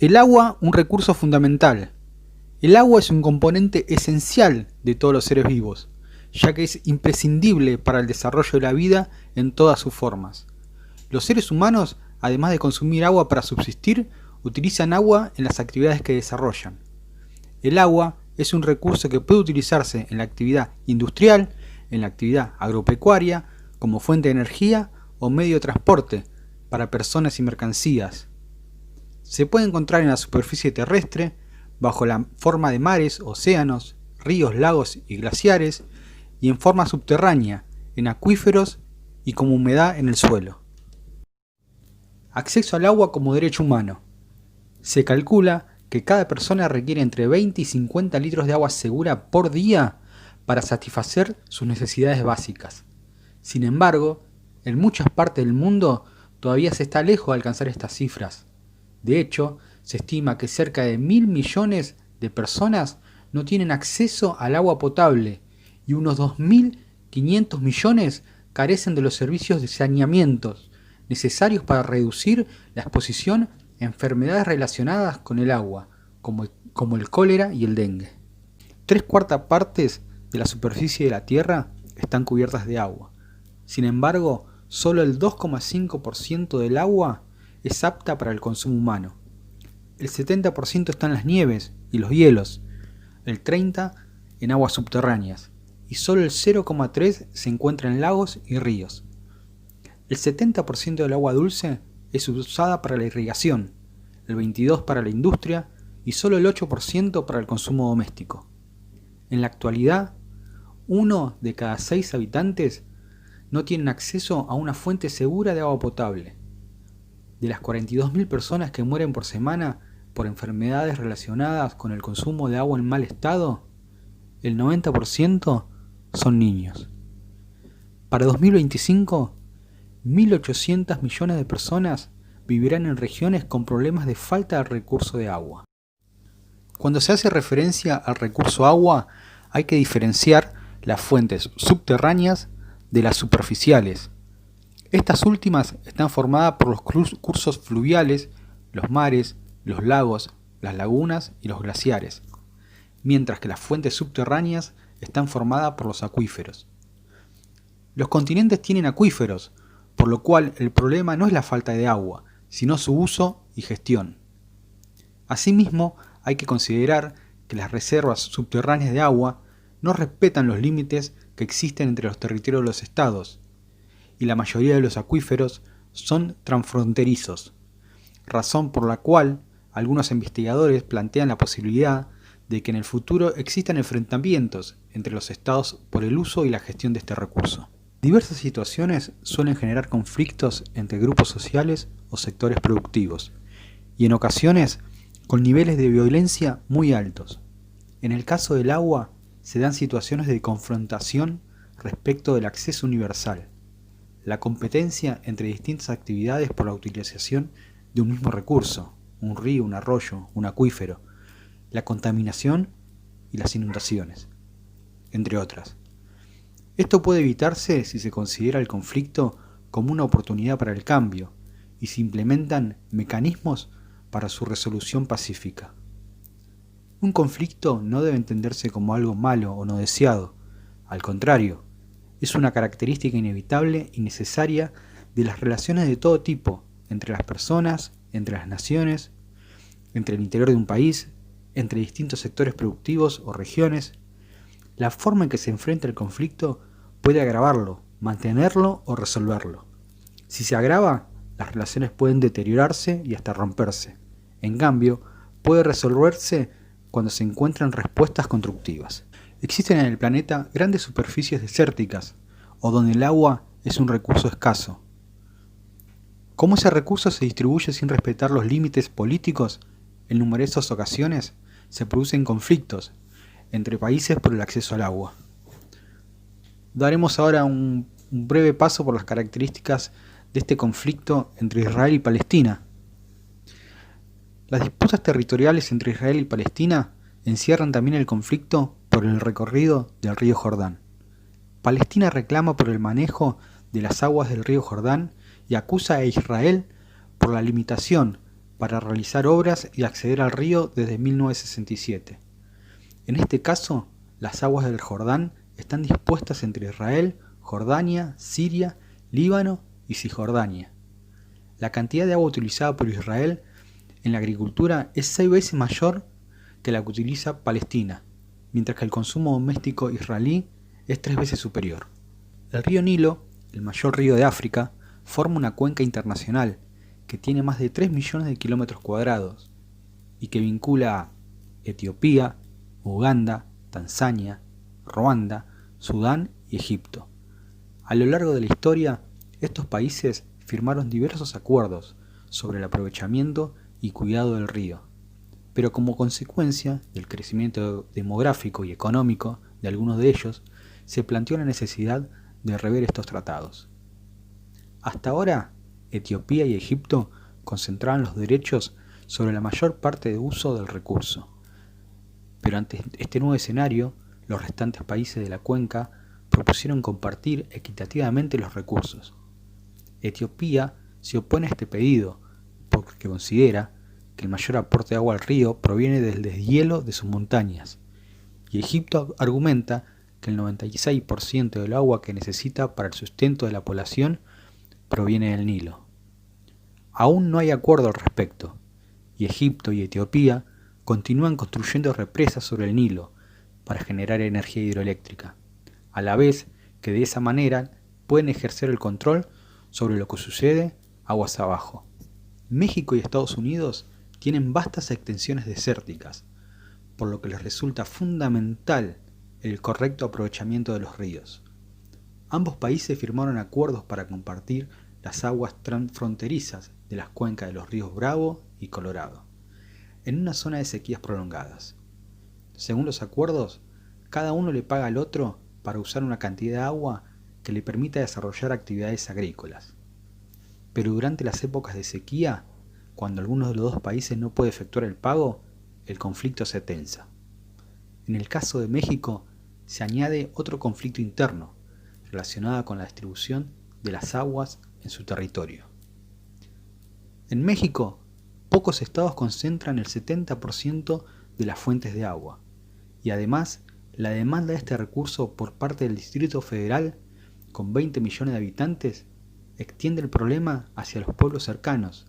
El agua, un recurso fundamental. El agua es un componente esencial de todos los seres vivos, ya que es imprescindible para el desarrollo de la vida en todas sus formas. Los seres humanos, además de consumir agua para subsistir, utilizan agua en las actividades que desarrollan. El agua es un recurso que puede utilizarse en la actividad industrial, en la actividad agropecuaria, como fuente de energía o medio de transporte para personas y mercancías. Se puede encontrar en la superficie terrestre, bajo la forma de mares, océanos, ríos, lagos y glaciares, y en forma subterránea, en acuíferos y como humedad en el suelo. Acceso al agua como derecho humano. Se calcula que cada persona requiere entre 20 y 50 litros de agua segura por día para satisfacer sus necesidades básicas. Sin embargo, en muchas partes del mundo todavía se está lejos de alcanzar estas cifras. De hecho, se estima que cerca de 1.000 millones de personas no tienen acceso al agua potable y unos 2.500 millones carecen de los servicios de saneamiento necesarios para reducir la exposición a enfermedades relacionadas con el agua, como el cólera y el dengue. 3/4 partes de la superficie de la Tierra están cubiertas de agua. Sin embargo, solo el 2,5% del agua es apta para el consumo humano. El 70% está en las nieves y los hielos, el 30% en aguas subterráneas y solo el 0,3% se encuentra en lagos y ríos. El 70% del agua dulce es usada para la irrigación, el 22% para la industria y solo el 8% para el consumo doméstico. En la actualidad, 1 de cada 6 habitantes no tienen acceso a una fuente segura de agua potable. De las 42.000 personas que mueren por semana por enfermedades relacionadas con el consumo de agua en mal estado, el 90% son niños. Para 2025, 1.800 millones de personas vivirán en regiones con problemas de falta de recurso de agua. Cuando se hace referencia al recurso agua, hay que diferenciar las fuentes subterráneas de las superficiales. Estas últimas están formadas por los cursos fluviales, los mares, los lagos, las lagunas y los glaciares, mientras que las fuentes subterráneas están formadas por los acuíferos. Los continentes tienen acuíferos, por lo cual el problema no es la falta de agua, sino su uso y gestión. Asimismo, hay que considerar que las reservas subterráneas de agua no respetan los límites que existen entre los territorios de los estados, y la mayoría de los acuíferos son transfronterizos, razón por la cual algunos investigadores plantean la posibilidad de que en el futuro existan enfrentamientos entre los estados por el uso y la gestión de este recurso. Diversas situaciones suelen generar conflictos entre grupos sociales o sectores productivos, y en ocasiones con niveles de violencia muy altos. En el caso del agua, se dan situaciones de confrontación respecto del acceso universal, la competencia entre distintas actividades por la utilización de un mismo recurso, un río, un arroyo, un acuífero, la contaminación y las inundaciones, entre otras. Esto puede evitarse si se considera el conflicto como una oportunidad para el cambio y se implementan mecanismos para su resolución pacífica. Un conflicto no debe entenderse como algo malo o no deseado, al contrario, es una característica inevitable y necesaria de las relaciones de todo tipo, entre las personas, entre las naciones, entre el interior de un país, entre distintos sectores productivos o regiones. La forma en que se enfrenta el conflicto puede agravarlo, mantenerlo o resolverlo. Si se agrava, las relaciones pueden deteriorarse y hasta romperse. En cambio, puede resolverse cuando se encuentran respuestas constructivas. Existen en el planeta grandes superficies desérticas, o donde el agua es un recurso escaso. Como ese recurso se distribuye sin respetar los límites políticos, en numerosas ocasiones se producen conflictos entre países por el acceso al agua. Daremos ahora un breve paso por las características de este conflicto entre Israel y Palestina. Las disputas territoriales entre Israel y Palestina encierran también el conflicto por el recorrido del río Jordán. Palestina reclama por el manejo de las aguas del río Jordán y acusa a Israel por la limitación para realizar obras y acceder al río desde 1967. En este caso, las aguas del Jordán están dispuestas entre Israel, Jordania, Siria, Líbano y Cisjordania. La cantidad de agua utilizada por Israel en la agricultura es 6 veces mayor que la que utiliza Palestina, mientras que el consumo doméstico israelí es 3 veces superior. El río Nilo, el mayor río de África, forma una cuenca internacional que tiene más de 3 millones de kilómetros cuadrados y que vincula a Etiopía, Uganda, Tanzania, Ruanda, Sudán y Egipto. A lo largo de la historia, estos países firmaron diversos acuerdos sobre el aprovechamiento y cuidado del río, pero como consecuencia del crecimiento demográfico y económico de algunos de ellos, se planteó la necesidad de rever estos tratados. Hasta ahora, Etiopía y Egipto concentraban los derechos sobre la mayor parte de uso del recurso, pero ante este nuevo escenario, los restantes países de la cuenca propusieron compartir equitativamente los recursos. Etiopía se opone a este pedido porque considera que el mayor aporte de agua al río proviene del deshielo de sus montañas, y Egipto argumenta que el 96% del agua que necesita para el sustento de la población proviene del Nilo. Aún no hay acuerdo al respecto, y Egipto y Etiopía continúan construyendo represas sobre el Nilo para generar energía hidroeléctrica, a la vez que de esa manera pueden ejercer el control sobre lo que sucede aguas abajo. México y Estados Unidos tienen vastas extensiones desérticas, por lo que les resulta fundamental el correcto aprovechamiento de los ríos. Ambos países firmaron acuerdos para compartir las aguas transfronterizas de las cuencas de los ríos Bravo y Colorado, en una zona de sequías prolongadas. Según los acuerdos, cada uno le paga al otro para usar una cantidad de agua que le permita desarrollar actividades agrícolas. Pero durante las épocas de sequía, cuando alguno de los dos países no puede efectuar el pago, el conflicto se tensa. En el caso de México, se añade otro conflicto interno, relacionado con la distribución de las aguas en su territorio. En México, pocos estados concentran el 70% de las fuentes de agua, y además la demanda de este recurso por parte del Distrito Federal, con 20 millones de habitantes, extiende el problema hacia los pueblos cercanos,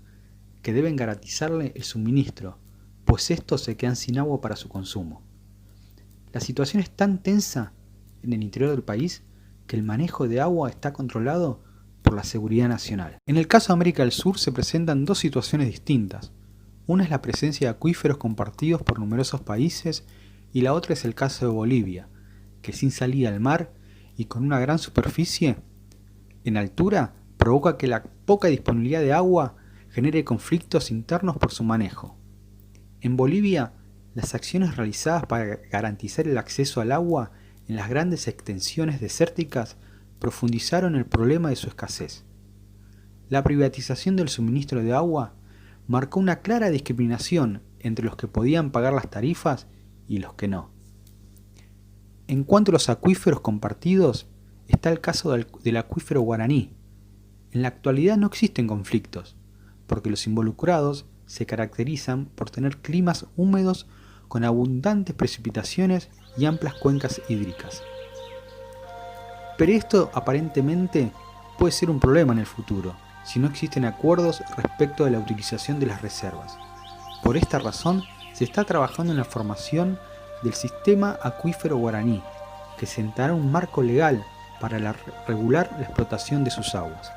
que deben garantizarle el suministro, pues estos se quedan sin agua para su consumo. La situación es tan tensa en el interior del país que el manejo de agua está controlado por la seguridad nacional. En el caso de América del Sur se presentan dos situaciones distintas. Una es la presencia de acuíferos compartidos por numerosos países y la otra es el caso de Bolivia, que sin salida al mar y con una gran superficie en altura provoca que la poca disponibilidad de agua genere conflictos internos por su manejo. En Bolivia, las acciones realizadas para garantizar el acceso al agua en las grandes extensiones desérticas profundizaron el problema de su escasez. La privatización del suministro de agua marcó una clara discriminación entre los que podían pagar las tarifas y los que no. En cuanto a los acuíferos compartidos, está el caso del acuífero guaraní. En la actualidad no existen conflictos, porque los involucrados se caracterizan por tener climas húmedos con abundantes precipitaciones y amplias cuencas hídricas. Pero esto aparentemente puede ser un problema en el futuro, si no existen acuerdos respecto de la utilización de las reservas. Por esta razón, se está trabajando en la formación del sistema acuífero guaraní, que sentará un marco legal para regular la explotación de sus aguas.